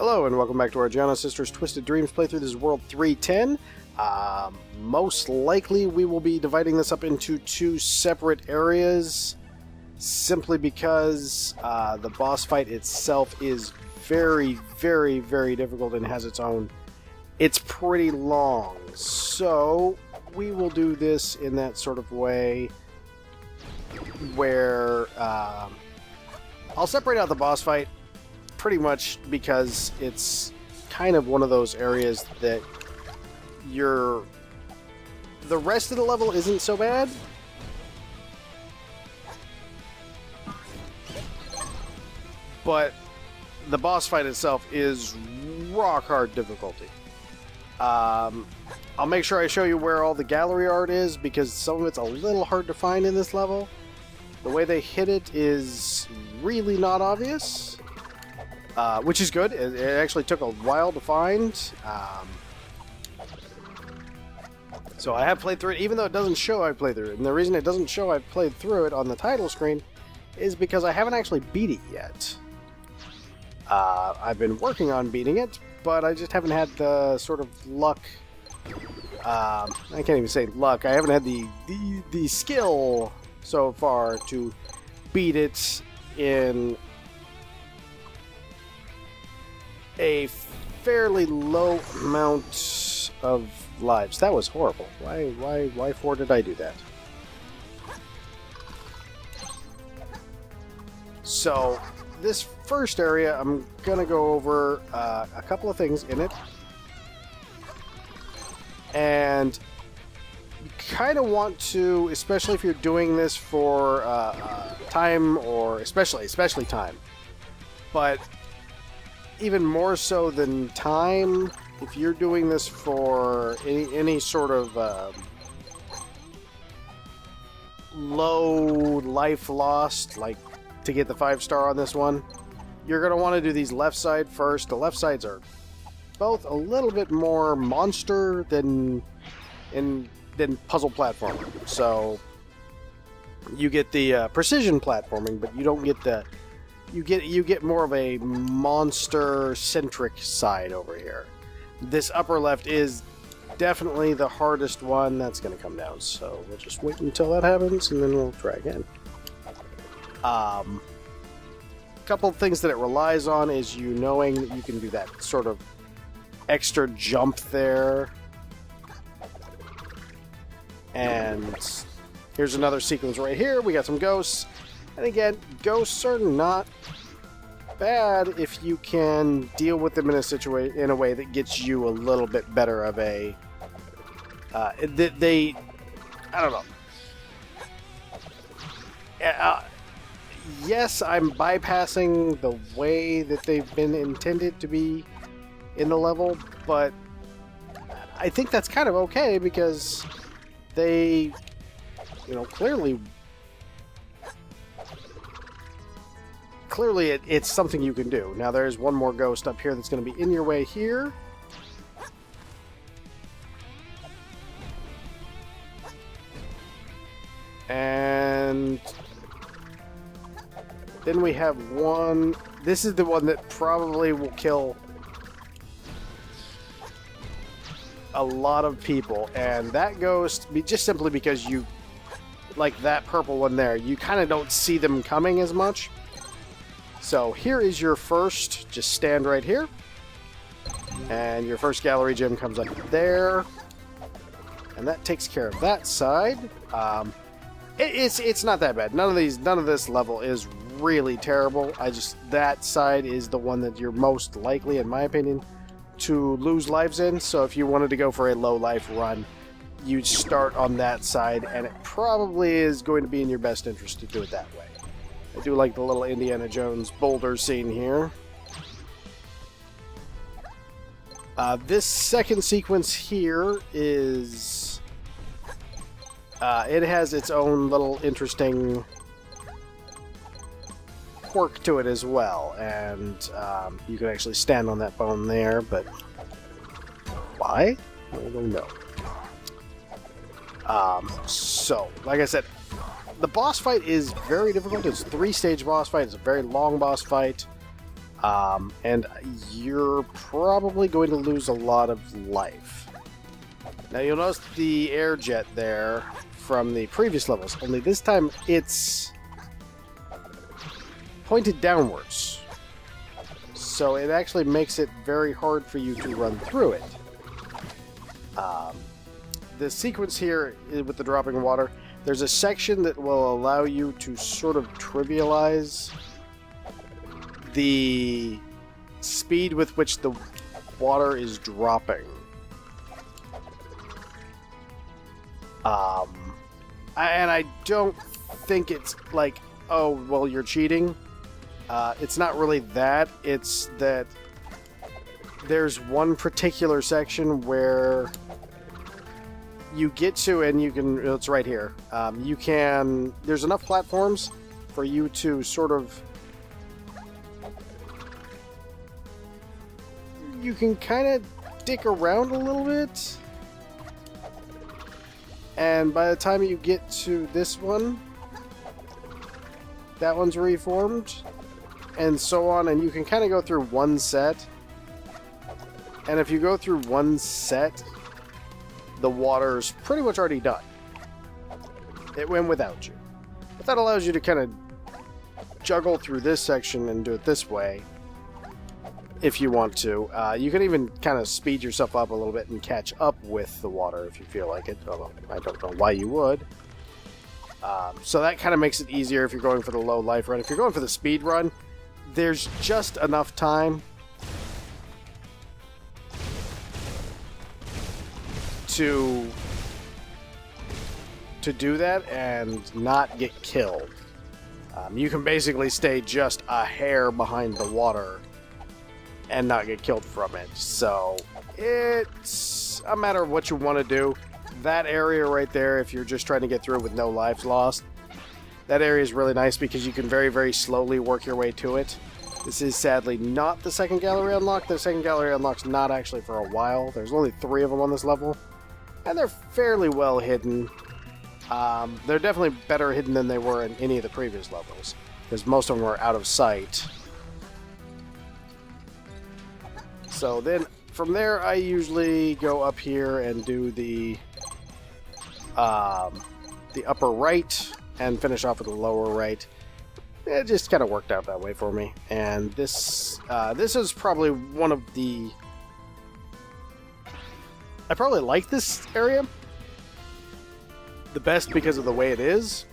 Hello and welcome back to our Giana Sisters Twisted Dreams playthrough. This is World 310. Most likely we will be dividing this up into two separate areas simply because the boss fight itself is very difficult and has its own... It's pretty long, so we will do this in that sort of way where I'll separate out the boss fight pretty much because it's kind of one of those areas that the rest of the level isn't so bad. But the boss fight itself is rock hard difficulty. I'll make sure I show you where all the gallery art is because some of it's a little hard to find in this level. The way they hit it is really not obvious. Which is good. It actually took a while to find. So I have played through it, even though it doesn't show I've played through it. And the reason it doesn't show I've played through it on the title screen is because I haven't actually beat it yet. I've been working on beating it, but I just haven't had the sort of luck. I can't even say luck. I haven't had the skill so far to beat it in a fairly low amount of lives. That was horrible. Why for did I do that? So, this first area, I'm gonna go over a couple of things in it. And you kind of want to, especially if you're doing this for time, or especially time, but even more so than time, if you're doing this for any sort of low life lost, like to get the 5-star on this one, you're going to want to do these left side first. The left sides are both a little bit more monster than puzzle platforming. So you get the precision platforming, but you don't get the... You get more of a monster-centric side over here. This upper left is definitely the hardest one. That's going to come down, so we'll just wait until that happens, and then we'll try again. A couple of things that it relies on is you knowing that you can do that sort of extra jump there. And here's another sequence right here. We got some ghosts. And again, ghosts are not bad if you can deal with them in a way that gets you a little bit better of a... I don't know. Yes, I'm bypassing the way that they've been intended to be in the level, but I think that's kind of okay because they, clearly it's something you can do. Now there's one more ghost up here that's going to be in your way here. And then we have one. This is the one that probably will kill a lot of people. And that ghost, just simply because you, like that purple one there, you kind of don't see them coming as much. So here is your first, just stand right here, and your first gallery gem comes up there, and that takes care of that side. It's not that bad. None of this level is really terrible. That side is the one that you're most likely, in my opinion, to lose lives in. So if you wanted to go for a low life run, you'd start on that side, and it probably is going to be in your best interest to do it that way. I do like the little Indiana Jones boulder scene here. This second sequence here is... it has its own little interesting quirk to it as well. And you can actually stand on that bone there, but... Why? I don't know. So, like I said... The boss fight is very difficult. It's a 3-stage boss fight. It's a very long boss fight. And you're probably going to lose a lot of life. Now you'll notice the air jet there from the previous levels, only this time it's pointed downwards. So it actually makes it very hard for you to run through it. The sequence here with the dropping water, there's a section that will allow you to sort of trivialize the speed with which the water is dropping. And I don't think it's like, oh, well, you're cheating. It's not really that. It's that there's one particular section where you get to, and you can, it's right here. There's enough platforms for you to sort of, you can kind of dick around a little bit. And by the time you get to this one, that one's reformed, and so on, and you can kind of go through one set. And if you go through one set, the water's pretty much already done. It went without you. But that allows you to kind of juggle through this section and do it this way, if you want to. You can even kind of speed yourself up a little bit and catch up with the water if you feel like it, although I don't know why you would. So that kind of makes it easier if you're going for the low life run. If you're going for the speed run, there's just enough time to do that and not get killed. You can basically stay just a hair behind the water and not get killed from it. So it's a matter of what you want to do. That area right there, if you're just trying to get through with no lives lost, that area is really nice because you can very, very slowly work your way to it. This is sadly not the second gallery unlock. The second gallery unlock's not actually for a while. There's only 3 of them on this level, and they're fairly well hidden. They're definitely better hidden than they were in any of the previous levels, because most of them were out of sight. So then, from there, I usually go up here and do the upper right and finish off with the lower right. It just kind of worked out that way for me. And this is probably one of the... I probably like this area the best because of the way it is.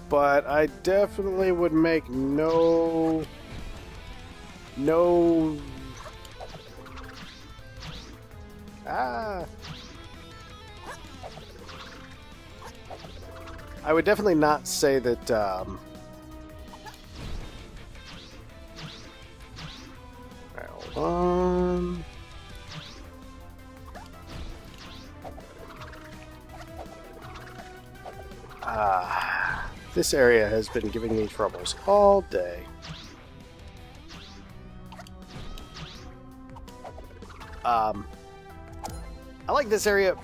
But I definitely would make no... I would definitely not say that, hold on. This area has been giving me troubles all day. I like this area.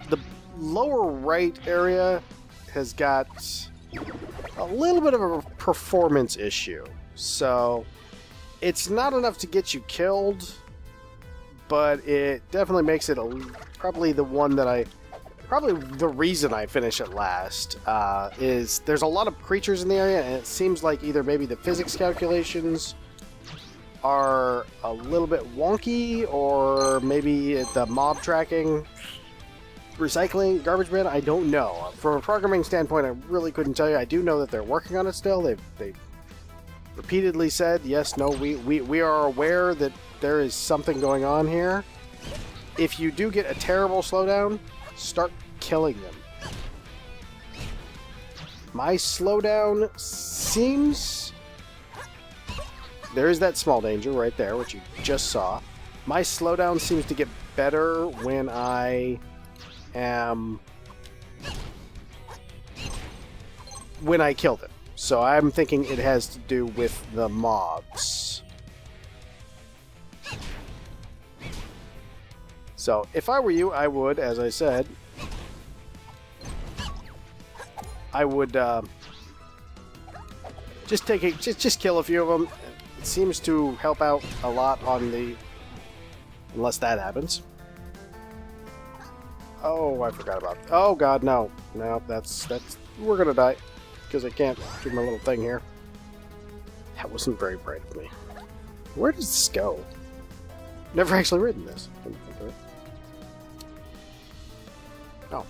The lower right area has got a little bit of a performance issue. So it's not enough to get you killed, but it definitely makes it probably the one that probably the reason I finish it last is there's a lot of creatures in the area, and it seems like either maybe the physics calculations are a little bit wonky, or maybe the mob tracking, recycling, garbage bin, I don't know. From a programming standpoint, I really couldn't tell you. I do know that they're working on it still. They've repeatedly said, yes, no, we are aware that there is something going on here. If you do get a terrible slowdown, start killing them. My slowdown seems... There is that small danger right there, which you just saw. My slowdown seems to get better when I am... when I kill them. So I'm thinking it has to do with the mobs. So if I were you, I would, as I said, I would just kill a few of them. It seems to help out a lot on the... Unless that happens. Oh, I forgot about... Oh, God, no. No, that's... We're gonna die. Because I can't do my little thing here. That wasn't very bright of me. Where does this go? Never actually written this. Oh.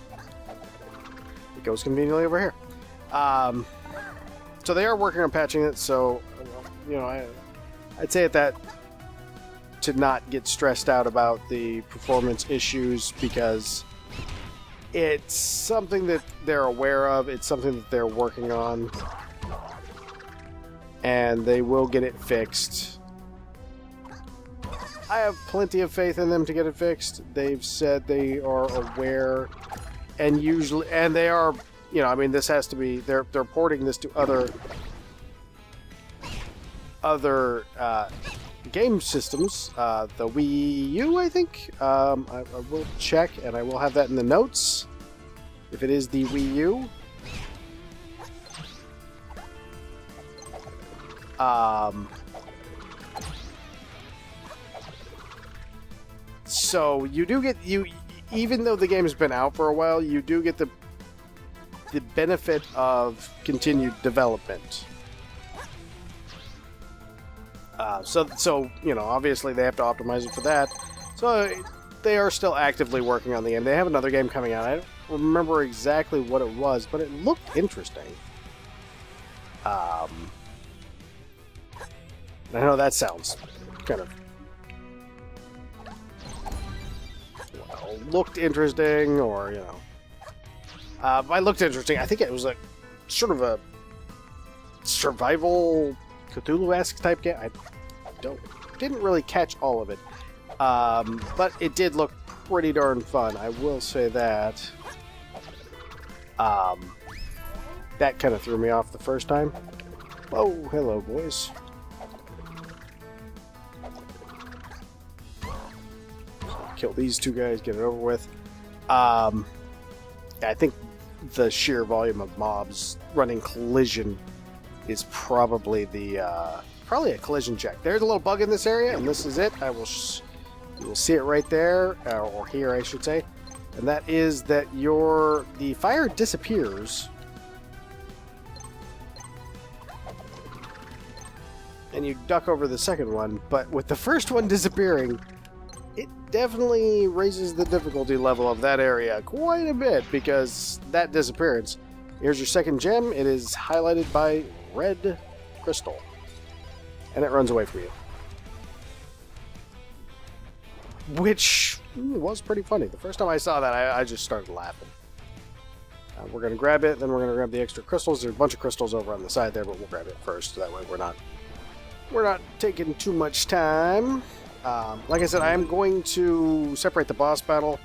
It goes conveniently over here. So they are working on patching it, so, you know, I'd say at that to not get stressed out about the performance issues, because it's something that they're aware of, it's something that they're working on, and they will get it fixed. I have plenty of faith in them to get it fixed. They've said they are aware, and they are, you know, I mean, this has to be, they're porting this to other game systems, the Wii U, I think. I will check, and I will have that in the notes if it is the Wii U. So you do get, even though the game has been out for a while, you do get the benefit of continued development. So you know, obviously they have to optimize it for that. So they are still actively working on the game. They have another game coming out. I don't remember exactly what it was, but it looked interesting. I know that sounds kind of, well, looked interesting, or, you know, by looked interesting, I think it was a sort of a survival Cthulhu-esque type game. I didn't really catch all of it, but it did look pretty darn fun. I will say that. That kind of threw me off the first time. Oh, hello, boys. Kill these two guys, get it over with. I think the sheer volume of mobs running collision is probably probably a collision check. There's a little bug in this area, and this is it. You will see it right there, or here, I should say. And that is that the fire disappears, and you duck over the second one. But with the first one disappearing, it definitely raises the difficulty level of that area quite a bit, because that disappearance. Here's your second gem. It is highlighted by red crystal, and it runs away from you, which was pretty funny. The first time I saw that, I just started laughing. We're going to grab it, then we're going to grab the extra crystals. There's a bunch of crystals over on the side there, but we'll grab it first, so that way we're not taking too much time. Like I said, I am going to separate the boss battle,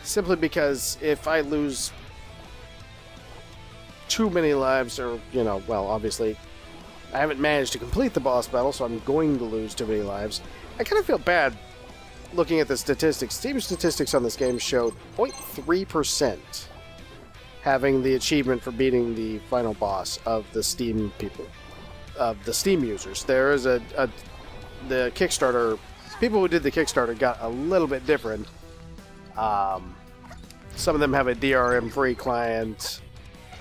simply because if I lose too many lives, or, you know, well, obviously I haven't managed to complete the boss battle, so I'm going to lose too many lives. I kind of feel bad looking at the statistics. Steam statistics on this game showed 0.3% having the achievement for beating the final boss of the Steam people, of the Steam users. There is the Kickstarter, people who did the Kickstarter got a little bit different. Some of them have a DRM-free client,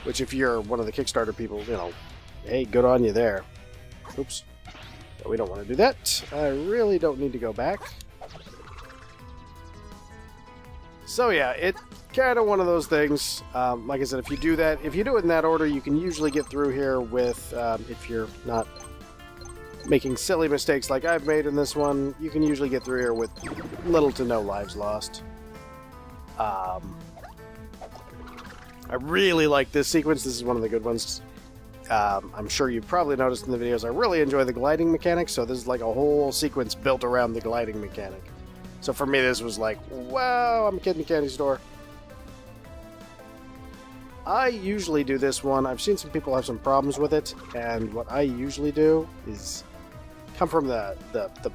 which if you're one of the Kickstarter people, you know, hey, good on you there. Oops. But we don't want to do that. I really don't need to go back. So yeah, it's kind of one of those things. Like I said, if you do that, if you do it in that order, you can usually get through here with, if you're not making silly mistakes like I've made in this one, you can usually get through here with little to no lives lost. I really like this sequence. This is one of the good ones. I'm sure you've probably noticed in the videos, I really enjoy the gliding mechanic, so this is like a whole sequence built around the gliding mechanic. So for me, this was like, wow, I'm a kid in a candy store. I usually do this one. I've seen some people have some problems with it, and what I usually do is come from the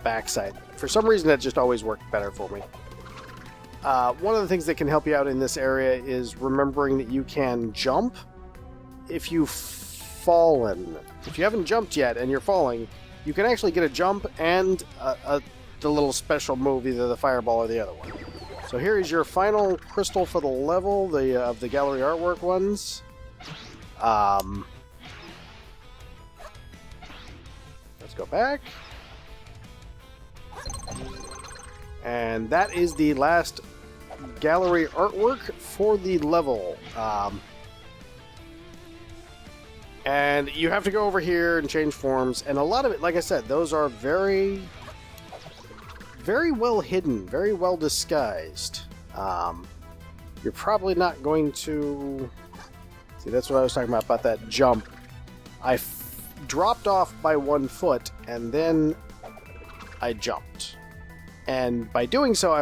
backside. For some reason, that just always worked better for me. One of the things that can help you out in this area is remembering that you can jump if you fallen. If you haven't jumped yet and you're falling, you can actually get a jump and the little special move, either the fireball or the other one. So here is your final crystal for the level, of the gallery artwork ones. Let's go back. And that is the last gallery artwork for the level. And you have to go over here and change forms, and a lot of it, like I said, those are very, very well hidden, very well disguised. You're probably not going to... See, that's what I was talking about that jump. I dropped off by 1 foot, and then I jumped. And by doing so,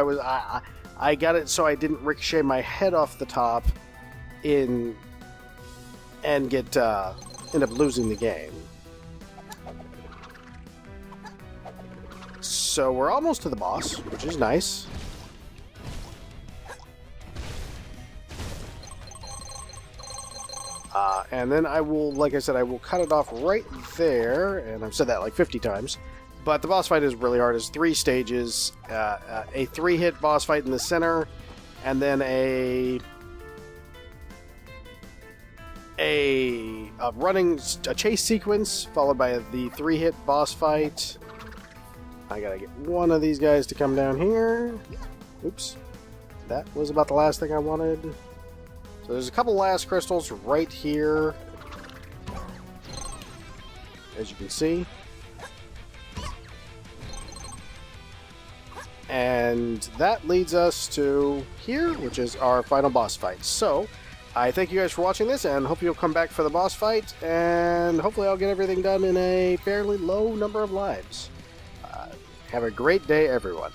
I got it so I didn't ricochet my head off the top and get end up losing the game. So we're almost to the boss, which is nice. And then I will, like I said, I will cut it off right there, and I've said that like 50 times. But the boss fight is really hard. It's 3 stages, a 3-hit boss fight in the center, and then a chase sequence, followed by the 3-hit boss fight. I gotta get one of these guys to come down here. Oops. That was about the last thing I wanted. So there's a couple last crystals right here, as you can see. And that leads us to here, which is our final boss fight. So, I thank you guys for watching this, and hope you'll come back for the boss fight, and hopefully I'll get everything done in a fairly low number of lives. Have a great day, everyone.